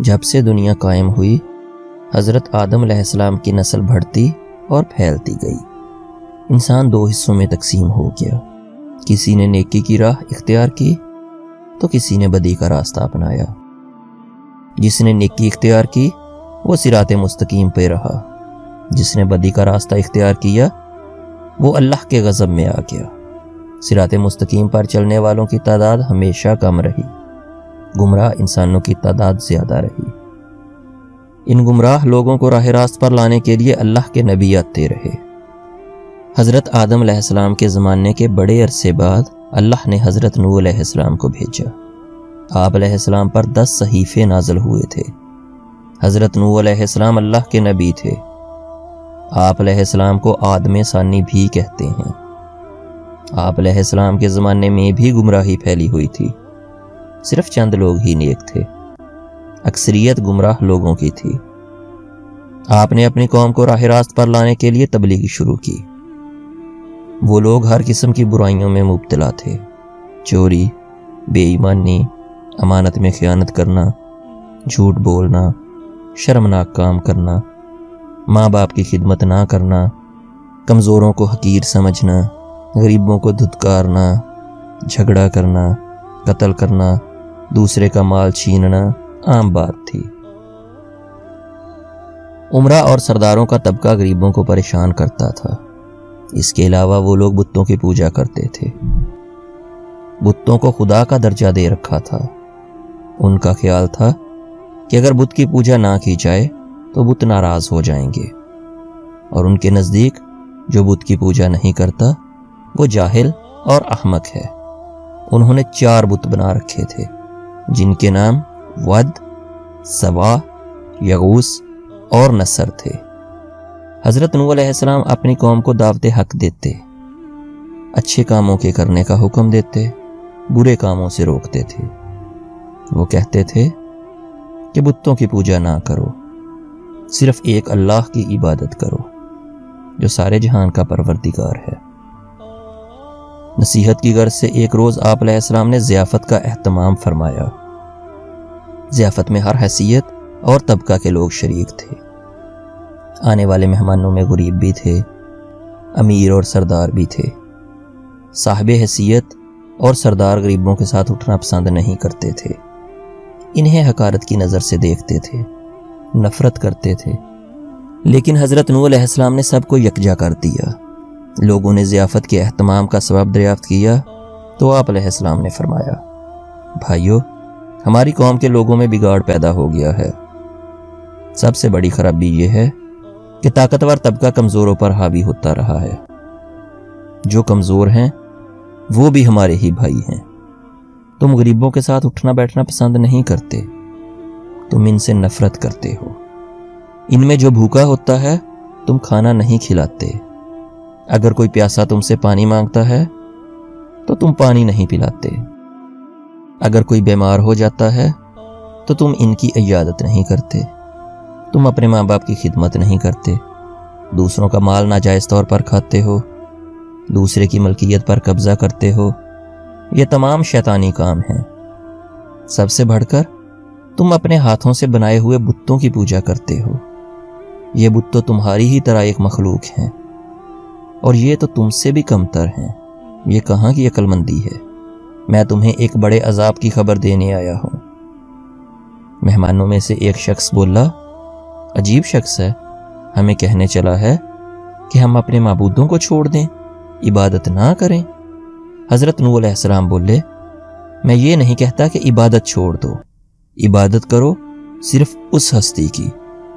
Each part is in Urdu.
جب سے دنیا قائم ہوئی حضرت آدم علیہ السلام کی نسل بڑھتی اور پھیلتی گئی۔ انسان دو حصوں میں تقسیم ہو گیا، کسی نے نیکی کی راہ اختیار کی تو کسی نے بدی کا راستہ اپنایا۔ جس نے نیکی اختیار کی وہ صراط مستقیم پہ رہا، جس نے بدی کا راستہ اختیار کیا وہ اللہ کے غضب میں آ گیا۔ صراط مستقیم پر چلنے والوں کی تعداد ہمیشہ کم رہی، گمراہ انسانوں کی تعداد زیادہ رہی۔ ان گمراہ لوگوں کو راہ راست پر لانے کے لیے اللہ کے نبی آتے رہے۔ حضرت آدم علیہ السلام کے زمانے کے بڑے عرصے بعد اللہ نے حضرت نوح علیہ السلام کو بھیجا۔ آپ علیہ السلام پر 10 صحیفے نازل ہوئے تھے۔ حضرت نوح علیہ السلام اللہ کے نبی تھے۔ آپ علیہ السلام کو آدم ثانی بھی کہتے ہیں۔ آپ علیہ السلام کے زمانے میں بھی گمراہی پھیلی ہوئی تھی، صرف چند لوگ ہی نیک تھے، اکثریت گمراہ لوگوں کی تھی۔ آپ نے اپنی قوم کو راہ راست پر لانے کے لیے تبلیغ شروع کی۔ وہ لوگ ہر قسم کی برائیوں میں مبتلا تھے، چوری، بے ایمانی، امانت میں خیانت کرنا، جھوٹ بولنا، شرمناک کام کرنا، ماں باپ کی خدمت نہ کرنا، کمزوروں کو حقیر سمجھنا، غریبوں کو دھتکارنا، جھگڑا کرنا، قتل کرنا، دوسرے کا مال چھیننا عام بات تھی۔ عمرہ اور سرداروں کا طبقہ غریبوں کو پریشان کرتا تھا۔ اس کے علاوہ وہ لوگ بتوں کی پوجا کرتے تھے، بتوں کو خدا کا درجہ دے رکھا تھا۔ ان کا خیال تھا کہ اگر بت کی پوجا نہ کی جائے تو بت ناراض ہو جائیں گے، اور ان کے نزدیک جو بت کی پوجا نہیں کرتا وہ جاہل اور احمق ہے۔ انہوں نے 4 بت بنا رکھے تھے جن کے نام ود، سوا، یغوث اور نصر تھے۔ حضرت نوح علیہ السلام اپنی قوم کو دعوت حق دیتے، اچھے کاموں کے کرنے کا حکم دیتے، برے کاموں سے روکتے تھے۔ وہ کہتے تھے کہ بتوں کی پوجا نہ کرو، صرف ایک اللہ کی عبادت کرو جو سارے جہان کا پروردگار ہے۔ نصیحت کی غرض سے ایک روز آپ علیہ السلام نے ضیافت کا اہتمام فرمایا۔ ضیافت میں ہر حیثیت اور طبقہ کے لوگ شریک تھے۔ آنے والے مہمانوں میں غریب بھی تھے، امیر اور سردار بھی تھے۔ صاحب حیثیت اور سردار غریبوں کے ساتھ اٹھنا پسند نہیں کرتے تھے، انہیں حقارت کی نظر سے دیکھتے تھے، نفرت کرتے تھے۔ لیکن حضرت نوح علیہ السلام نے سب کو یکجا کر دیا۔ لوگوں نے ضیافت کے اہتمام کا ثواب دریافت کیا تو آپ علیہ السلام نے فرمایا، بھائیو، ہماری قوم کے لوگوں میں بگاڑ پیدا ہو گیا ہے۔ سب سے بڑی خرابی یہ ہے کہ طاقتور طبقہ کمزوروں پر حاوی ہوتا رہا ہے۔ جو کمزور ہیں وہ بھی ہمارے ہی بھائی ہیں۔ تم غریبوں کے ساتھ اٹھنا بیٹھنا پسند نہیں کرتے، تم ان سے نفرت کرتے ہو۔ ان میں جو بھوکا ہوتا ہے تم کھانا نہیں کھلاتے، اگر کوئی پیاسا تم سے پانی مانگتا ہے تو تم پانی نہیں پلاتے، اگر کوئی بیمار ہو جاتا ہے تو تم ان کی عیادت نہیں کرتے، تم اپنے ماں باپ کی خدمت نہیں کرتے، دوسروں کا مال ناجائز طور پر کھاتے ہو، دوسرے کی ملکیت پر قبضہ کرتے ہو۔ یہ تمام شیطانی کام ہیں۔ سب سے بڑھ کر تم اپنے ہاتھوں سے بنائے ہوئے بتوں کی پوجا کرتے ہو۔ یہ بت تو تمہاری ہی طرح ایک مخلوق ہیں، اور یہ تو تم سے بھی کمتر ہیں۔ یہ کہاں کی عقل مندی ہے؟ میں تمہیں ایک بڑے عذاب کی خبر دینے آیا ہوں۔ مہمانوں میں سے ایک شخص بولا، عجیب شخص ہے، ہمیں کہنے چلا ہے کہ ہم اپنے معبودوں کو چھوڑ دیں، عبادت نہ کریں۔ حضرت نوح علیہ السلام بولے، میں یہ نہیں کہتا کہ عبادت چھوڑ دو، عبادت کرو صرف اس ہستی کی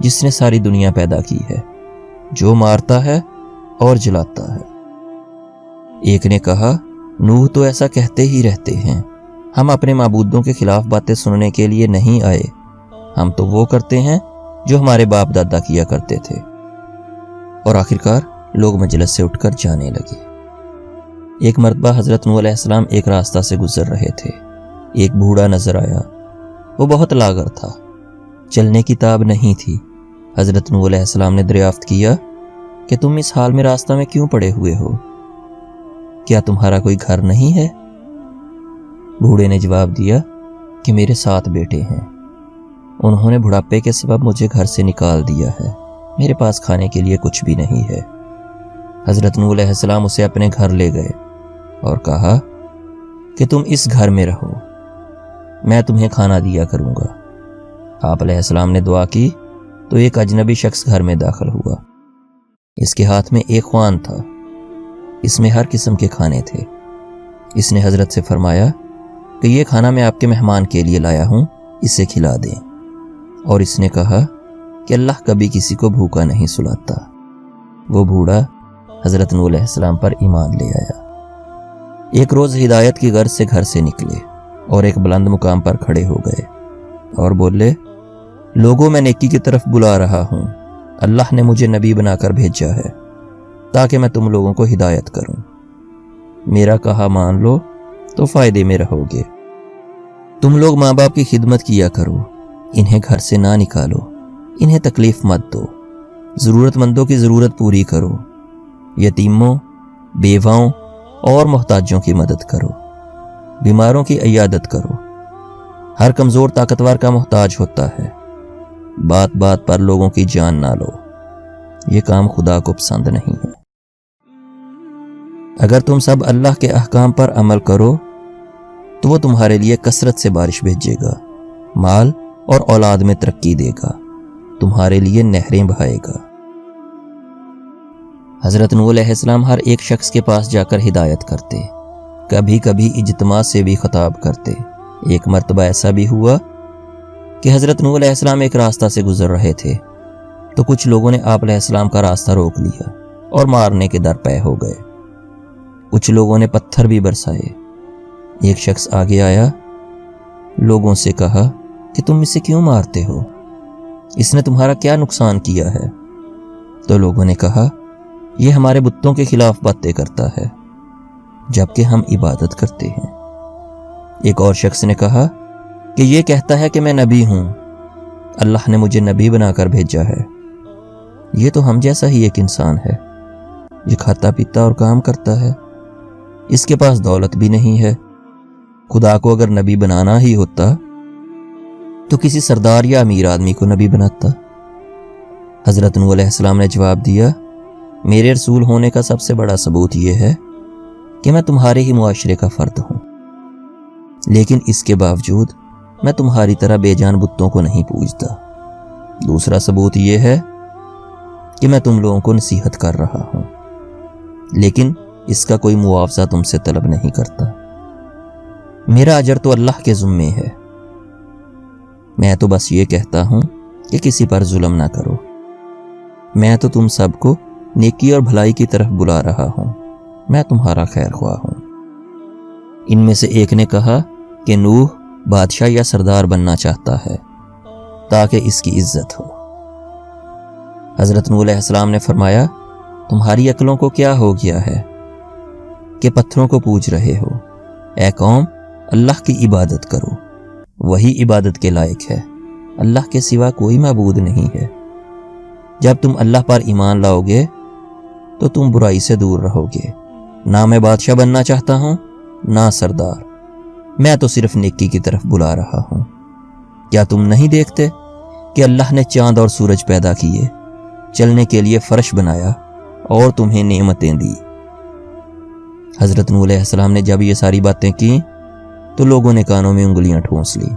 جس نے ساری دنیا پیدا کی ہے، جو مارتا ہے اور جلاتا ہے۔ ایک نے کہا، نوح تو ایسا کہتے ہی رہتے ہیں، ہم اپنے معبودوں کے خلاف باتیں سننے کے لیے نہیں آئے، ہم تو وہ کرتے ہیں جو ہمارے باپ دادا کیا کرتے تھے۔ اور آخرکار لوگ مجلس سے اٹھ کر جانے لگے۔ ایک مرتبہ حضرت نوح علیہ السلام ایک راستہ سے گزر رہے تھے۔ ایک بوڑھا نظر آیا، وہ بہت لاغر تھا، چلنے کی تاب نہیں تھی۔ حضرت نوح علیہ السلام نے دریافت کیا کہ تم اس حال میں راستہ میں کیوں پڑے ہوئے ہو؟ کیا تمہارا کوئی گھر نہیں ہے؟ بوڑھے نے جواب دیا کہ میرے 7 بیٹے ہیں انہوں نے بڑھاپے کے سبب مجھے گھر سے نکال دیا ہے، میرے پاس کھانے کے لیے کچھ بھی نہیں ہے۔ حضرت نوح علیہ السلام اسے اپنے گھر لے گئے اور کہا کہ تم اس گھر میں رہو، میں تمہیں کھانا دیا کروں گا۔ آپ علیہ السلام نے دعا کی تو ایک اجنبی شخص گھر میں داخل ہوا۔ اس کے ہاتھ میں ایک خوان تھا، اس میں ہر قسم کے کھانے تھے۔ اس نے حضرت سے فرمایا کہ یہ کھانا میں آپ کے مہمان کے لیے لایا ہوں، اسے کھلا دیں۔ اور اس نے کہا کہ اللہ کبھی کسی کو بھوکا نہیں سلاتا۔ وہ بوڑھا حضرت نوح علیہ السلام پر ایمان لے آیا۔ ایک روز ہدایت کی غرض سے گھر سے نکلے اور ایک بلند مقام پر کھڑے ہو گئے اور بولے، لوگوں میں نیکی کی طرف بلا رہا ہوں، اللہ نے مجھے نبی بنا کر بھیجا ہے تاکہ میں تم لوگوں کو ہدایت کروں۔ میرا کہا مان لو تو فائدے میں رہو گے۔ تم لوگ ماں باپ کی خدمت کیا کرو، انہیں گھر سے نہ نکالو، انہیں تکلیف مت دو، ضرورت مندوں کی ضرورت پوری کرو، یتیموں، بیواؤں اور محتاجوں کی مدد کرو، بیماروں کی عیادت کرو۔ ہر کمزور طاقتور کا محتاج ہوتا ہے، بات بات پر لوگوں کی جان نہ لو، یہ کام خدا کو پسند نہیں ہے۔ اگر تم سب اللہ کے احکام پر عمل کرو تو وہ تمہارے لیے کثرت سے بارش بھیجے گا، مال اور اولاد میں ترقی دے گا، تمہارے لیے نہریں بہائے گا۔ حضرت نوح علیہ السلام ہر ایک شخص کے پاس جا کر ہدایت کرتے، کبھی کبھی اجتماع سے بھی خطاب کرتے۔ ایک مرتبہ ایسا بھی ہوا کہ حضرت نوح علیہ السلام ایک راستہ سے گزر رہے تھے تو کچھ لوگوں نے آپ علیہ السلام کا راستہ روک لیا اور مارنے کے درپے ہو گئے۔ کچھ لوگوں نے پتھر بھی برسائے۔ ایک شخص آگے آیا، لوگوں سے کہا کہ تم اسے کیوں مارتے ہو؟ اس نے تمہارا کیا نقصان کیا ہے؟ تو لوگوں نے کہا، یہ ہمارے بتوں کے خلاف باتیں کرتا ہے جبکہ ہم عبادت کرتے ہیں۔ ایک اور شخص نے کہا کہ یہ کہتا ہے کہ میں نبی ہوں، اللہ نے مجھے نبی بنا کر بھیجا ہے۔ یہ تو ہم جیسا ہی ایک انسان ہے، یہ کھاتا پیتا اور کام کرتا ہے، اس کے پاس دولت بھی نہیں ہے۔ خدا کو اگر نبی بنانا ہی ہوتا تو کسی سردار یا امیر آدمی کو نبی بناتا۔ حضرت نوح علیہ السلام نے جواب دیا، میرے رسول ہونے کا سب سے بڑا ثبوت یہ ہے کہ میں تمہارے ہی معاشرے کا فرد ہوں، لیکن اس کے باوجود میں تمہاری طرح بے جان بتوں کو نہیں پوجتا۔ دوسرا ثبوت یہ ہے کہ میں تم لوگوں کو نصیحت کر رہا ہوں، لیکن اس کا کوئی معاوضہ تم سے طلب نہیں کرتا۔ میرا اجر تو اللہ کے ذمے ہے، میں تو بس یہ کہتا ہوں کہ کسی پر ظلم نہ کرو۔ میں تو تم سب کو نیکی اور بھلائی کی طرف بلا رہا ہوں، میں تمہارا خیر خواہ ہوں۔ ان میں سے ایک نے کہا کہ نوح بادشاہ یا سردار بننا چاہتا ہے تاکہ اس کی عزت ہو۔ حضرت نوح علیہ السلام نے فرمایا، تمہاری عقلوں کو کیا ہو گیا ہے کہ پتھروں کو پوج رہے ہو؟ اے قوم، اللہ کی عبادت کرو، وہی عبادت کے لائق ہے، اللہ کے سوا کوئی معبود نہیں ہے۔ جب تم اللہ پر ایمان لاؤ گے تو تم برائی سے دور رہو گے۔ نہ میں بادشاہ بننا چاہتا ہوں نہ سردار، میں تو صرف نیکی کی طرف بلا رہا ہوں۔ کیا تم نہیں دیکھتے کہ اللہ نے چاند اور سورج پیدا کیے، چلنے کے لیے فرش بنایا اور تمہیں نعمتیں دی؟ حضرت نوح علیہ السلام نے جب یہ ساری باتیں کی تو لوگوں نے کانوں میں انگلیاں ٹھونس لی،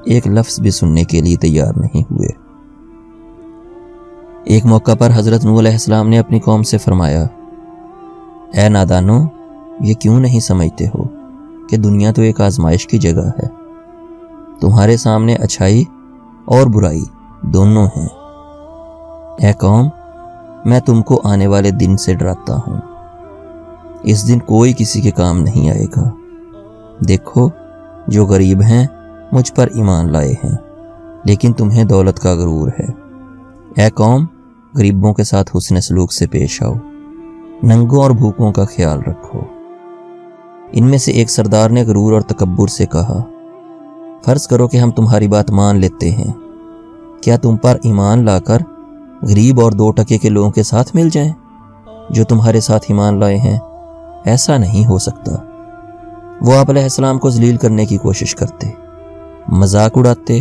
ایک لفظ بھی سننے کے لیے تیار نہیں ہوئے۔ ایک موقع پر حضرت نوح علیہ السلام نے اپنی قوم سے فرمایا، اے نادانو، یہ کیوں نہیں سمجھتے ہو کہ دنیا تو ایک آزمائش کی جگہ ہے؟ تمہارے سامنے اچھائی اور برائی دونوں ہیں۔ اے قوم، میں تم کو آنے والے دن سے ڈراتا ہوں، اس دن کوئی کسی کے کام نہیں آئے گا۔ دیکھو، جو غریب ہیں مجھ پر ایمان لائے ہیں، لیکن تمہیں دولت کا غرور ہے۔ اے قوم، غریبوں کے ساتھ حسن سلوک سے پیش آؤ، ننگوں اور بھوکوں کا خیال رکھو۔ ان میں سے ایک سردار نے غرور اور تکبر سے کہا، فرض کرو کہ ہم تمہاری بات مان لیتے ہیں، کیا تم پر ایمان لا کر غریب اور 2 ٹکے کے لوگوں کے ساتھ مل جائیں جو تمہارے ساتھ ایمان لائے ہیں؟ ایسا نہیں ہو سکتا۔ وہ آپ علیہ السلام کو ذلیل کرنے کی کوشش کرتے، مذاق اڑاتے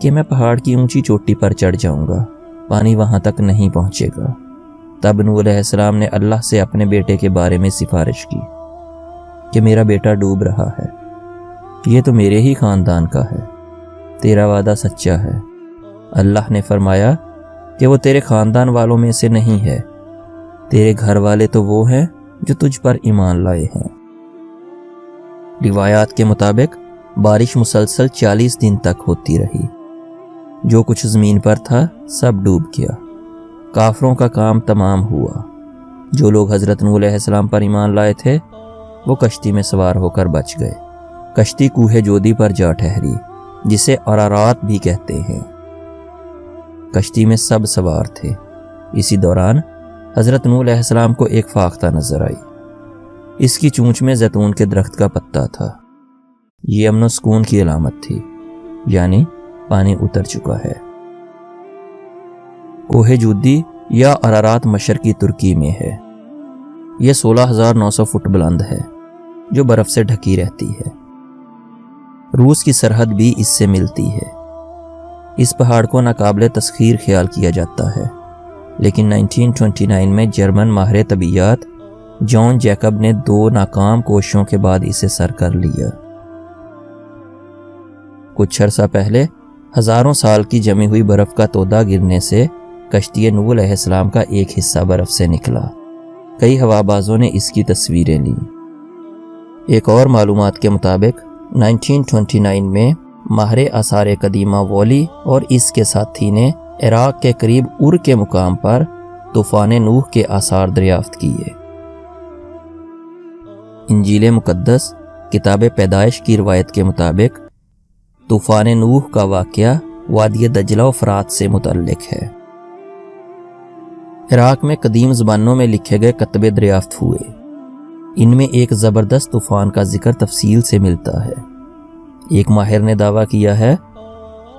کہ میں پہاڑ کی اونچی چوٹی پر چڑھ جاؤں گا، پانی وہاں تک نہیں پہنچے گا۔ تب نوح علیہ السلام نے اللہ سے اپنے بیٹے کے بارے میں سفارش کی کہ میرا بیٹا ڈوب رہا ہے، یہ تو میرے ہی خاندان کا ہے، تیرا وعدہ سچا ہے۔ اللہ نے فرمایا کہ وہ تیرے خاندان والوں میں سے نہیں ہے، تیرے گھر والے تو وہ ہیں جو تجھ پر ایمان لائے ہیں۔ روایات کے مطابق بارش مسلسل 40 دن تک ہوتی رہی، جو کچھ زمین پر تھا سب ڈوب گیا۔ کافروں کا کام تمام ہوا۔ جو لوگ حضرت نوح علیہ السلام پر ایمان لائے تھے وہ کشتی میں سوار ہو کر بچ گئے۔ کشتی کوہ جودی پر جا ٹھہری، جسے ارارات بھی کہتے ہیں۔ کشتی میں سب سوار تھے۔ اسی دوران حضرت نوح علیہ السلام کو ایک فاختہ نظر آئی۔ اس کی چونچ میں زیتون کے درخت کا پتا تھا۔ یہ امن و سکون کی علامت تھی، یعنی پانی اتر چکا ہے۔ کوہ جودی یا ارارات مشرقی ترکی میں ہے۔ یہ 16,900 فٹ بلند ہے، جو برف سے ڈھکی رہتی ہے۔ روس کی سرحد بھی اس سے ملتی ہے۔ اس پہاڑ کو ناقابل تسخیر خیال کیا جاتا ہے، لیکن 1929 میں جرمن ماہر طبیعیات جان جیکب نے 2 ناکام کوششوں کے بعد اسے سر کر لیا۔ کچھ عرصہ پہلے ہزاروں سال کی جمی ہوئی برف کا تودہ گرنے سے کشتی نوح علیہ السلام کا ایک حصہ برف سے نکلا۔ کئی ہوابازوں نے اس کی تصویریں لیں۔ ایک اور معلومات کے مطابق 1929 میں ماہر آثار قدیمہ وولی اور اس کے ساتھی نے عراق کے قریب ار کے مقام پر طوفان نوح کے آثار دریافت کیے۔ انجیل مقدس کتاب پیدائش کی روایت کے مطابق طوفان نوح کا واقعہ وادی دجلہ و فرات سے متعلق ہے۔ عراق میں قدیم زبانوں میں لکھے گئے کتبے دریافت ہوئے۔ ان میں ایک زبردست طوفان کا ذکر تفصیل سے ملتا ہے۔ ایک ماہر نے دعویٰ کیا ہے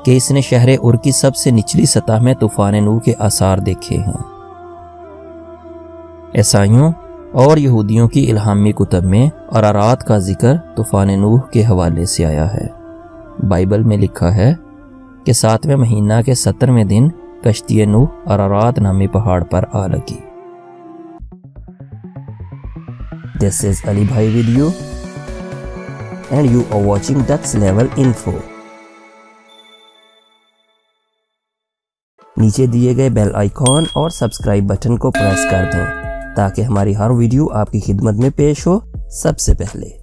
کہ اس نے شہر ار کی سب سے نچلی سطح میں طوفان نوح کے آثار دیکھے ہیں۔ عیسائیوں اور یہودیوں کی الہامی کتب میں ارارات کا ذکر طوفان نوح کے حوالے سے آیا ہے۔ بائبل میں لکھا ہے کہ 7ویں مہینہ کے 17ویں دن کشتی نوح ارارات نامی پہاڑ پر آ لگی۔ This is Ali Bhai with you and you are watching Dutch Level Info۔ نیچے دیے گئے بیل آئیکن اور سبسکرائب بٹن کو پریس کر دیں تاکہ ہماری ہر ویڈیو آپ کی خدمت میں پیش ہو سب سے پہلے۔